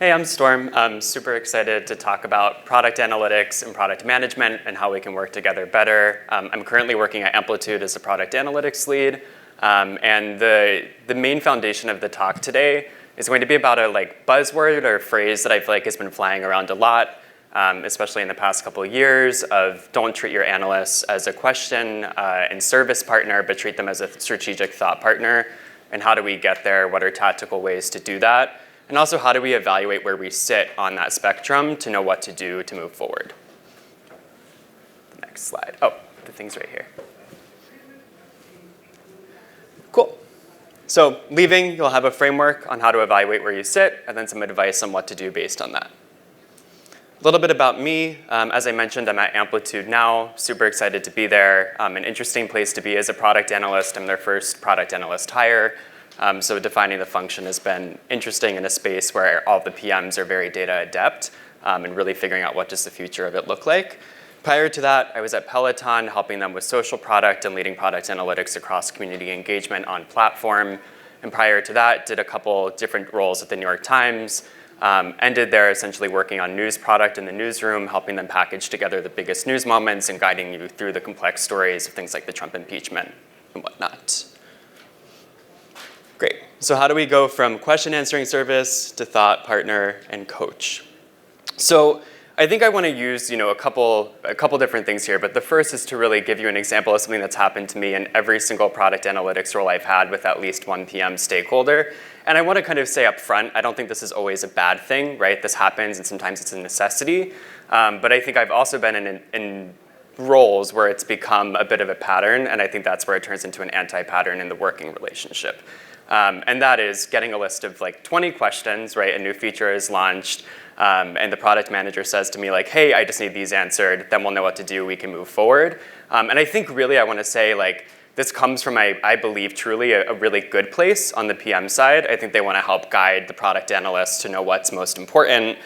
Hey, I'm Storm. I'm super excited to talk about product analytics and product management and how we can work together better. I'm currently working at Amplitude as a product analytics lead. And the main foundation of the talk today is going to be about a buzzword or phrase that I feel like has been flying around a lot, especially in the past couple of years, of don't treat your analysts as a question and service partner, but treat them as a strategic thought partner. And how do we get there? What are tactical ways to do that? And also, how do we evaluate where we sit on that spectrum to know what to do to move forward? The next slide. Oh, the thing's right here. Cool. So leaving, you'll have a framework on how to evaluate where you sit, and then some advice on what to do based on that. A little bit about me. As I mentioned, I'm at Amplitude now. Super excited to be there. An interesting place to be as a product analyst. I'm their first product analyst hire. So defining the function has been interesting in a space where all the PMs are very data adept and really figuring out what does the future of it look like. Prior to that, I was at Peloton helping them with social product and leading product analytics across community engagement on platform. And prior to that, did a couple different roles at the New York Times. Ended there essentially working on news product in the newsroom, helping them package together the biggest news moments and guiding you through the complex stories of things like the Trump impeachment and whatnot. Great. So how do we go from question answering service to thought partner and coach? So I think I want to use a couple different things here, but the first is to really give you an example of something that's happened to me in every single product analytics role I've had with at least one PM stakeholder. And I want to kind of say up front, I don't think this is always a bad thing, right? This happens and sometimes it's a necessity. But I think I've also been in roles where it's become a bit of a pattern, and I think that's where it turns into an anti-pattern in the working relationship. And that is getting a list of 20 questions, right? A new feature is launched, and the product manager says to me hey, I just need these answered, then we'll know what to do, we can move forward. And I think really I want to say this comes from, I believe truly, a really good place on the PM side. I think they want to help guide the product analysts to know what's most important.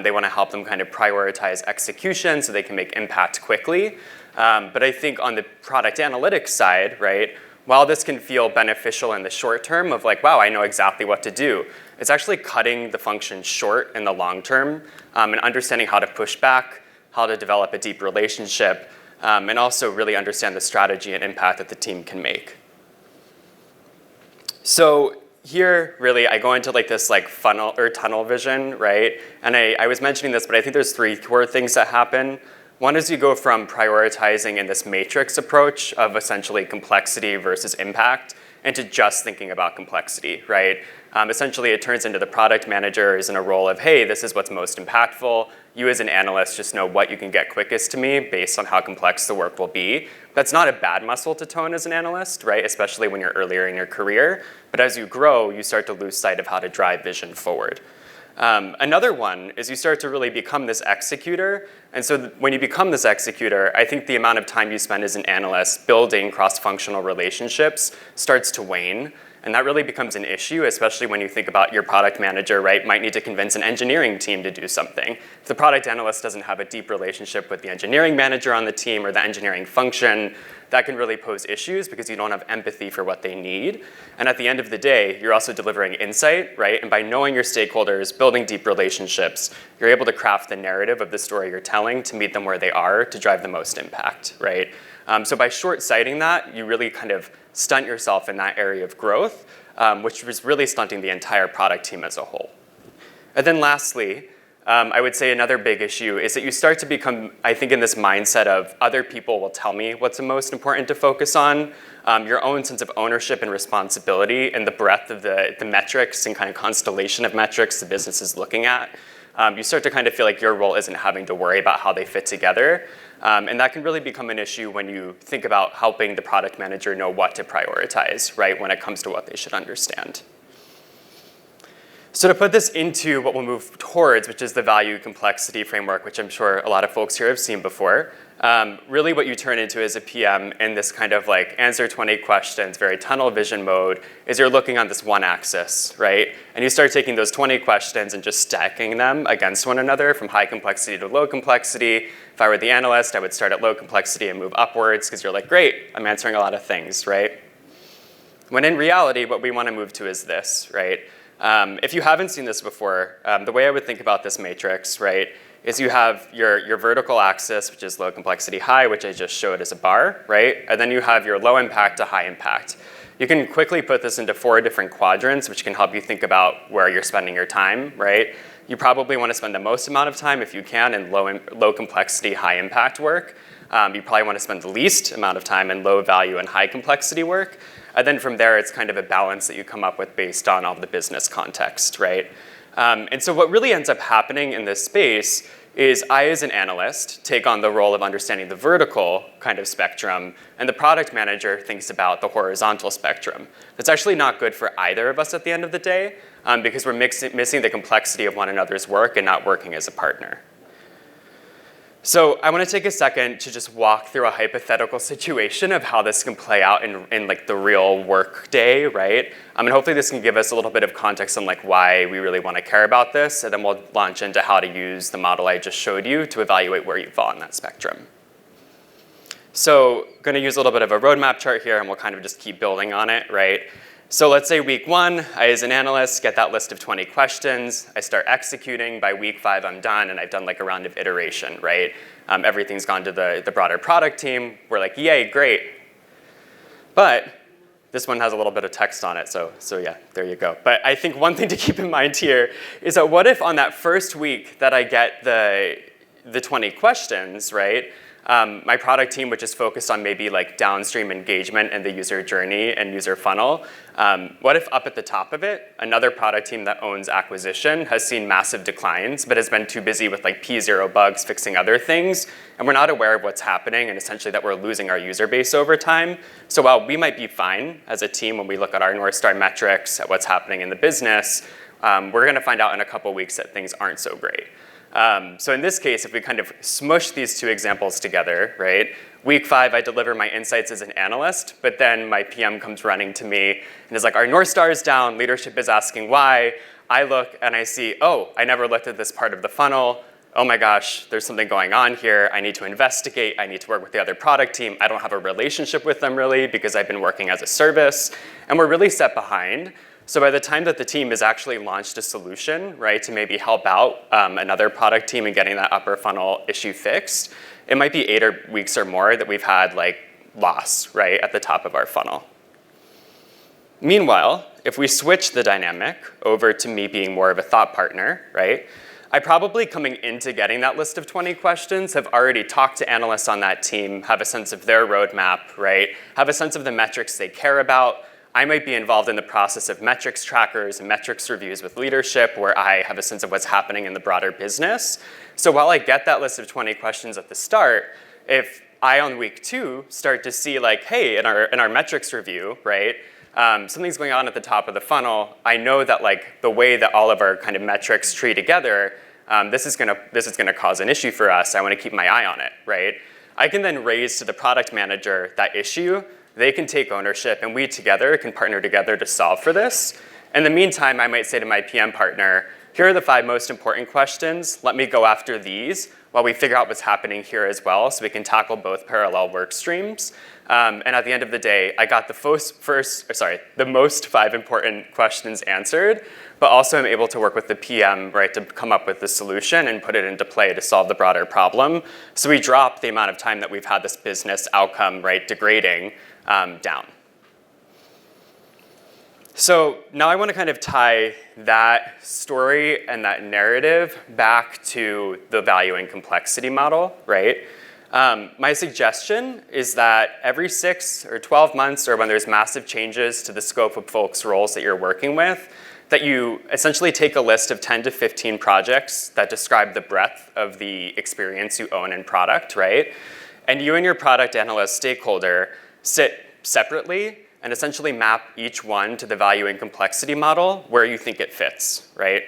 They want to help them kind of prioritize execution so they can make impact quickly. But I think on the product analytics side, right, while this can feel beneficial in the short term of wow, I know exactly what to do, it's actually cutting the function short in the long term and understanding how to push back, how to develop a deep relationship, and also really understand the strategy and impact that the team can make. So here, really, I go into this funnel or tunnel vision, right? And I was mentioning this, but I think there's three core things that happen. One is you go from prioritizing in this matrix approach of essentially complexity versus impact into just thinking about complexity, right? Essentially, it turns into the product manager is in a role of, hey, this is what's most impactful. You as an analyst just know what you can get quickest to me based on how complex the work will be. That's not a bad muscle to tone as an analyst, right? Especially when you're earlier in your career. But as you grow, you start to lose sight of how to drive vision forward. Another one is you start to really become this executor. And so when you become this executor, I think the amount of time you spend as an analyst building cross-functional relationships starts to wane. And that really becomes an issue, especially when you think about your product manager, right, might need to convince an engineering team to do something. If the product analyst doesn't have a deep relationship with the engineering manager on the team or the engineering function, that can really pose issues because you don't have empathy for what they need. And at the end of the day, you're also delivering insight, right? And by knowing your stakeholders, building deep relationships, you're able to craft the narrative of the story you're telling to meet them where they are to drive the most impact, right? So by short-sighting that, you really kind of stunt yourself in that area of growth, which was really stunting the entire product team as a whole. And then lastly, I would say another big issue is that you start to become, I think, in this mindset of other people will tell me what's the most important to focus on. Your own sense of ownership and responsibility and the breadth of the metrics and kind of constellation of metrics the business is looking at. You start to kind of feel like your role isn't having to worry about how they fit together. And that can really become an issue when you think about helping the product manager know what to prioritize, right, when it comes to what they should understand. So to put this into what we'll move towards, which is the value complexity framework, which I'm sure a lot of folks here have seen before, really what you turn into as a PM in this kind of answer 20 questions, very tunnel vision mode, is you're looking on this one axis, right? And you start taking those 20 questions and just stacking them against one another from high complexity to low complexity. If I were the analyst, I would start at low complexity and move upwards because you're great, I'm answering a lot of things, right? When in reality, what we want to move to is this, right? If you haven't seen this before, the way I would think about this matrix, right, is you have your vertical axis, which is low complexity high, which I just showed as a bar, right? And then you have your low impact to high impact. You can quickly put this into 4 different quadrants, which can help you think about where you're spending your time, right? You probably want to spend the most amount of time, if you can, in low complexity, high impact work. You probably want to spend the least amount of time in low value and high complexity work. And then from there, it's kind of a balance that you come up with based on all the business context, right? And so what really ends up happening in this space is I, as an analyst, take on the role of understanding the vertical kind of spectrum, and the product manager thinks about the horizontal spectrum. That's actually not good for either of us at the end of the day, because we're missing the complexity of one another's work and not working as a partner. So I want to take a second to just walk through a hypothetical situation of how this can play out in like the real work day, right? And hopefully this can give us a little bit of context on like why we really want to care about this, and then we'll launch into how to use the model I just showed you to evaluate where you fall on that spectrum. So I'm going to use a little bit of a roadmap chart here, and we'll kind of just keep building on it, right? So let's say week 1, I, as an analyst, get that list of 20 questions. I start executing. By week 5, I'm done, and I've done like a round of iteration, right? Everything's gone to the broader product team. We're like, yay, great. But this one has a little bit of text on it, so yeah, there you go. But I think one thing to keep in mind here is that what if on that first week that I get the 20 questions, right? My product team, which is focused on maybe like downstream engagement and the user journey and user funnel, what if up at the top of it, another product team that owns acquisition has seen massive declines, but has been too busy with like P0 bugs fixing other things, and we're not aware of what's happening, and essentially that we're losing our user base over time. So while we might be fine as a team when we look at our North Star metrics, at what's happening in the business, we're going to find out in a couple weeks that things aren't so great. So in this case, if we kind of smush these 2 examples together, right? Week 5, I deliver my insights as an analyst, but then my PM comes running to me and is like, our North Star is down, leadership is asking why. I look and I see, oh, I never looked at this part of the funnel. Oh my gosh, there's something going on here. I need to investigate. I need to work with the other product team. I don't have a relationship with them really because I've been working as a service. And we're really set behind. So by the time that the team has actually launched a solution, right, to maybe help out another product team in getting that upper funnel issue fixed, it might be 8 weeks or more that we've had like loss, right, at the top of our funnel. Meanwhile, if we switch the dynamic over to me being more of a thought partner, right, I probably coming into getting that list of 20 questions have already talked to analysts on that team, have a sense of their roadmap, right, have a sense of the metrics they care about. I might be involved in the process of metrics trackers and metrics reviews with leadership where I have a sense of what's happening in the broader business. So while I get that list of 20 questions at the start, if I on week 2 start to see like, hey, in our metrics review, right, something's going on at the top of the funnel, I know that like the way that all of our kind of metrics tree together, this is gonna cause an issue for us. I want to keep my eye on it, right? I can then raise to the product manager that issue. They can take ownership, and we together can partner together to solve for this. In the meantime, I might say to my PM partner, here are the 5 most important questions. Let me go after these while we figure out what's happening here as well, so we can tackle both parallel work streams. And at the end of the day, I got the most 5 important questions answered, but also I'm able to work with the PM, right, to come up with the solution and put it into play to solve the broader problem. So we drop the amount of time that we've had this business outcome, right, degrading down. So now I want to kind of tie that story and that narrative back to the value and complexity model, right? My suggestion is that every 6 or 12 months, or when there's massive changes to the scope of folks' roles that you're working with, that you essentially take a list of 10 to 15 projects that describe the breadth of the experience you own in product, right? And you and your product analyst stakeholder sit separately and essentially map each one to the value and complexity model where you think it fits, right?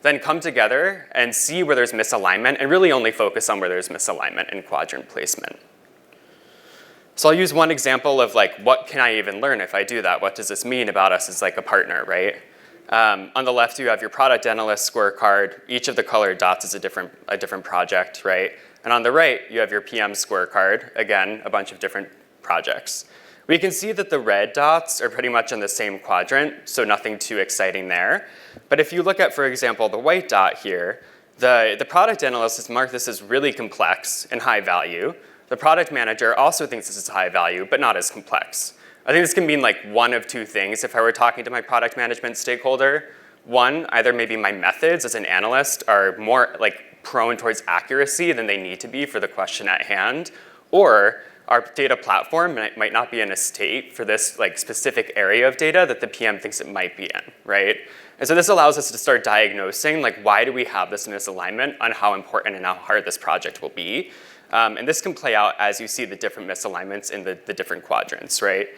Then come together and see where there's misalignment and really only focus on where there's misalignment in quadrant placement. So I'll use one example of like, what can I even learn if I do that? What does this mean about us as like a partner, right? On the left, you have your product analyst scorecard. Each of the colored dots is a different project, right? And on the right, you have your PM scorecard. Again, a bunch of different projects. We can see that the red dots are pretty much in the same quadrant, so nothing too exciting there. But if you look at, for example, the white dot here, the product analyst has marked this as really complex and high value. The product manager also thinks this is high value, but not as complex. I think this can mean like one of two things if I were talking to my product management stakeholder. One, either maybe my methods as an analyst are more like prone towards accuracy than they need to be for the question at hand, or our data platform might not be in a state for this like specific area of data that the PM thinks it might be in, right? And so this allows us to start diagnosing like why do we have this misalignment on how important and how hard this project will be. And this can play out as you see the different misalignments in the different quadrants, right?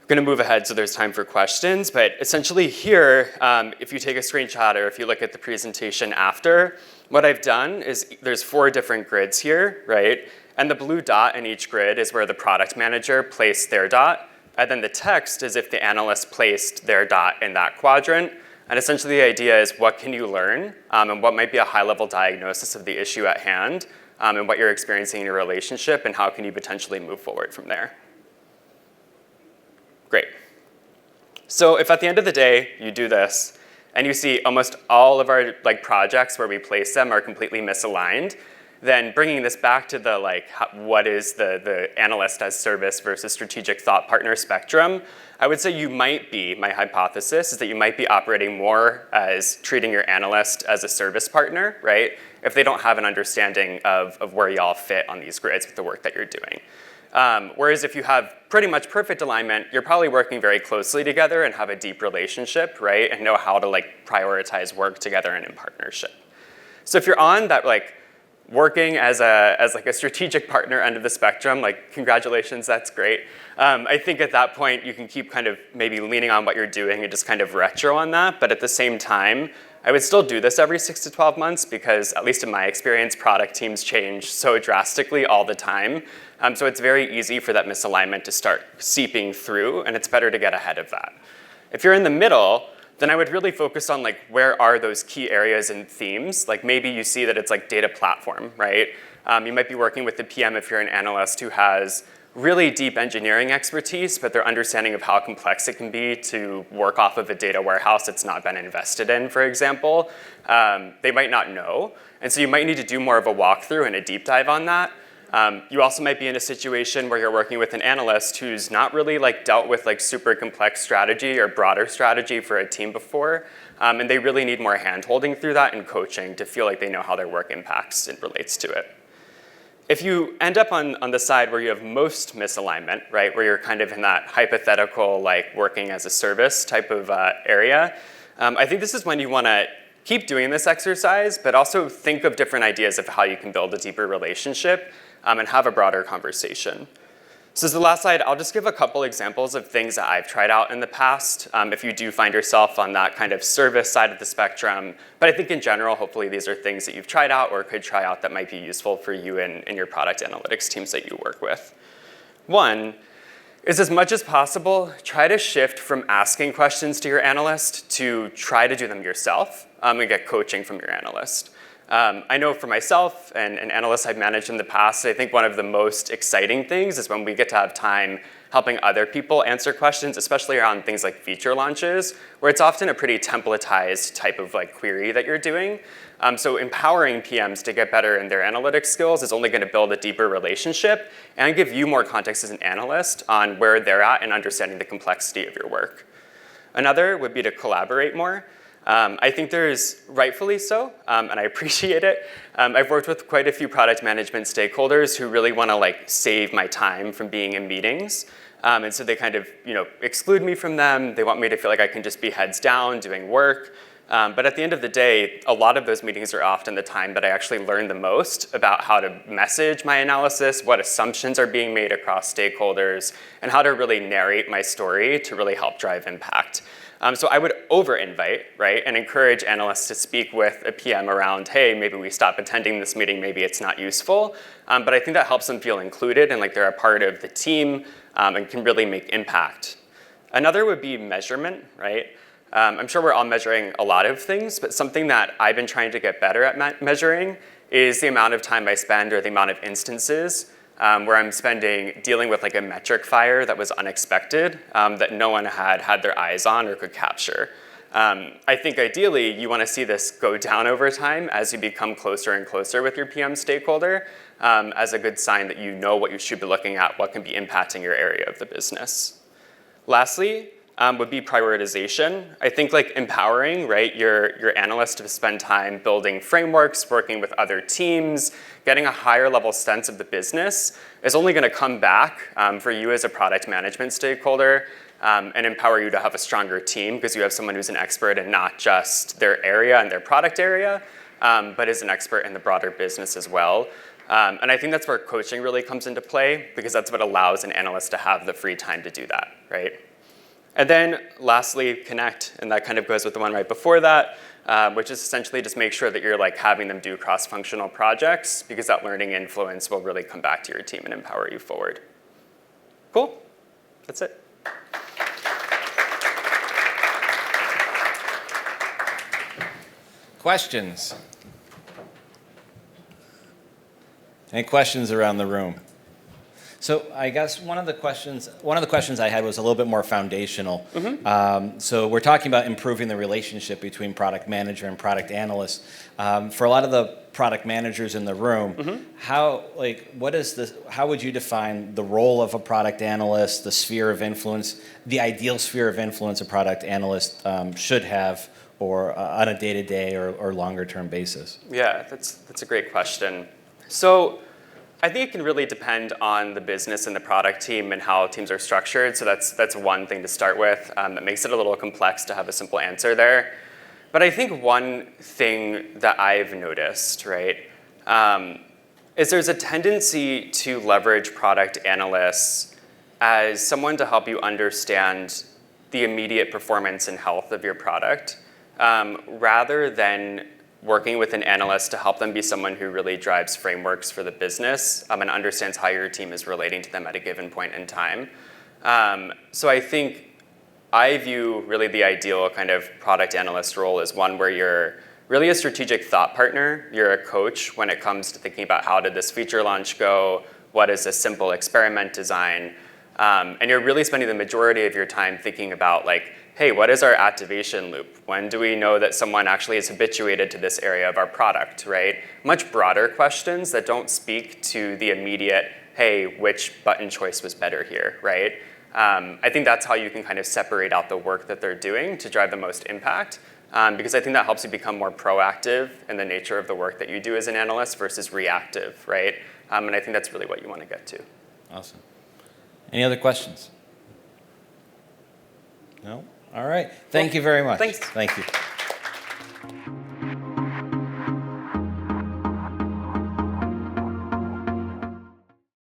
I'm gonna move ahead so there's time for questions, but essentially here, if you take a screenshot or if you look at the presentation after, what I've done is there's 4 different grids here, right? And the blue dot in each grid is where the product manager placed their dot, and then the text is if the analyst placed their dot in that quadrant. And essentially the idea is what can you learn, and what might be a high-level diagnosis of the issue at hand, and what you're experiencing in your relationship, and how can you potentially move forward from there. Great. So if at the end of the day you do this and you see almost all of our like projects where we place them are completely misaligned, then bringing this back to the like what is the analyst as service versus strategic thought partner spectrum, I would say you might be, my hypothesis is that you might be operating more as treating your analyst as a service partner, right? If they don't have an understanding of where y'all fit on these grids with the work that you're doing. Whereas if you have pretty much perfect alignment, you're probably working very closely together and have a deep relationship, right? And know how to like prioritize work together and in partnership. So if you're on that like working as like a strategic partner end of the spectrum, like congratulations, that's great. I think at that point you can keep kind of maybe leaning on what you're doing and just kind of retro on that. But at the same time, I would still do this every 6 to 12 months because at least in my experience, product teams change so drastically all the time. So it's very easy for that misalignment to start seeping through, and it's better to get ahead of that. If you're in the middle, then I would really focus on like where are those key areas and themes. Like maybe you see that it's like data platform, right? You might be working with the PM if you're an analyst who has really deep engineering expertise, but their understanding of how complex it can be to work off of a data warehouse that's not been invested in, for example, they might not know. And so you might need to do more of a walkthrough and a deep dive on that. You also might be in a situation where you're working with an analyst who's not really like dealt with like super complex strategy or broader strategy for a team before, and they really need more hand-holding through that and coaching to feel like they know how their work impacts and relates to it. If you end up on the side where you have most misalignment, right, where you're kind of in that hypothetical like working as a service type of area, I think this is when you want to keep doing this exercise, but also think of different ideas of how you can build a deeper relationship and have a broader conversation. So as the last slide, I'll just give a couple examples of things that I've tried out in the past if you do find yourself on that kind of service side of the spectrum. But I think in general, hopefully these are things that you've tried out or could try out that might be useful for you and your product analytics teams that you work with. One is as much as possible, try to shift from asking questions to your analyst to try to do them yourself and get coaching from your analyst. I know for myself and analysts I've managed in the past, I think one of the most exciting things is when we get to have time helping other people answer questions, especially around things like feature launches, where it's often a pretty templatized type of like query that you're doing. So empowering PMs to get better in their analytics skills is only going to build a deeper relationship and give you more context as an analyst on where they're at and understanding the complexity of your work. Another would be to collaborate more. I think there's, rightfully so, and I appreciate it. I've worked with quite a few product management stakeholders who really want to like save my time from being in meetings. And so they kind of exclude me from them. They want me to feel like I can just be heads down doing work. But at the end of the day, a lot of those meetings are often the time that I actually learn the most about how to message my analysis, what assumptions are being made across stakeholders, and how to really narrate my story to really help drive impact. So I would over-invite, right, and encourage analysts to speak with a PM around, hey, maybe we stop attending this meeting, maybe it's not useful. But I think that helps them feel included and like they're a part of the team and can really make impact. Another would be measurement, right? I'm sure we're all measuring a lot of things, but something that I've been trying to get better at measuring is the amount of time I spend or the amount of instances where I'm dealing with like a metric fire that was unexpected, that no one had their eyes on or could capture. I think ideally you want to see this go down over time as you become closer and closer with your PM stakeholder, as a good sign that you know what you should be looking at, what can be impacting your area of the business. Lastly, would be prioritization. I think like empowering, right, your analyst to spend time building frameworks, working with other teams, getting a higher level sense of the business is only going to come back for you as a product management stakeholder, and empower you to have a stronger team because you have someone who's an expert in not just their area and their product area, but is an expert in the broader business as well. And I think that's where coaching really comes into play because that's what allows an analyst to have the free time to do that, right? And then lastly, connect, and that kind of goes with the one right before that, which is essentially just make sure that you're like having them do cross-functional projects because that learning influence will really come back to your team and empower you forward. Cool, that's it. Questions? Any questions around the room? So I guess one of the questions I had was a little bit more foundational. So we're talking about improving the relationship between product manager and product analyst. For a lot of the product managers in the room, how would you define the role of a product analyst, the sphere of influence, the ideal sphere of influence a product analyst should have, or on a day-to-day or longer-term basis? Yeah, that's a great question. So I think it can really depend on the business and the product team and how teams are structured. So that's one thing to start with. That makes it a little complex to have a simple answer there. But I think one thing that I've noticed, right, is there's a tendency to leverage product analysts as someone to help you understand the immediate performance and health of your product, rather than working with an analyst to help them be someone who really drives frameworks for the business, and understands how your team is relating to them at a given point in time. So I think I view really the ideal kind of product analyst role as one where you're really a strategic thought partner. You're a coach when it comes to thinking about how did this feature launch go, what is a simple experiment design, and you're really spending the majority of your time thinking about like, hey, what is our activation loop? When do we know that someone actually is habituated to this area of our product, right? Much broader questions that don't speak to the immediate, hey, which button choice was better here, right? I think that's how you can kind of separate out the work that they're doing to drive the most impact, because I think that helps you become more proactive in the nature of the work that you do as an analyst versus reactive, right? And I think that's really what you want to get to. Awesome. Any other questions? No? All right. Thank you very much. Thanks. Thank you.